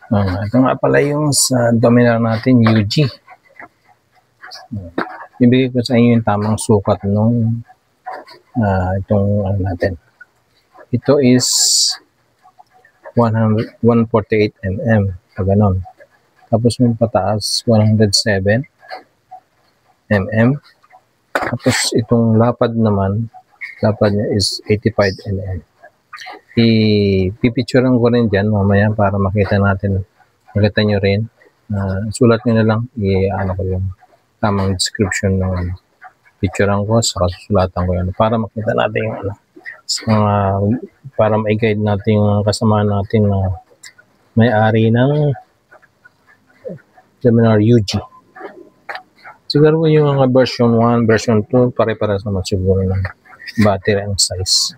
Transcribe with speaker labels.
Speaker 1: Ito nga pala yung sa dominar natin, UG. Ibigay ko sa inyo yung tamang sukat nung itong natin. Ito is 148 mm, ganon. Tapos yung pataas 107 mm. Tapos itong lapad naman, lapad niya is 85 mm. Ipipicturean ko rin dyan mamaya para makita natin, makita nyo rin. Sulat nyo na lang, ano ko yung tamang description ng picturean ko, saka susulatan ko yun para makita natin yung para ma-guide natin yung kasama natin na may-ari ng Dominar UG. Siguro yung mga version 1, version 2, pare-pares naman siguro ng battery ang size.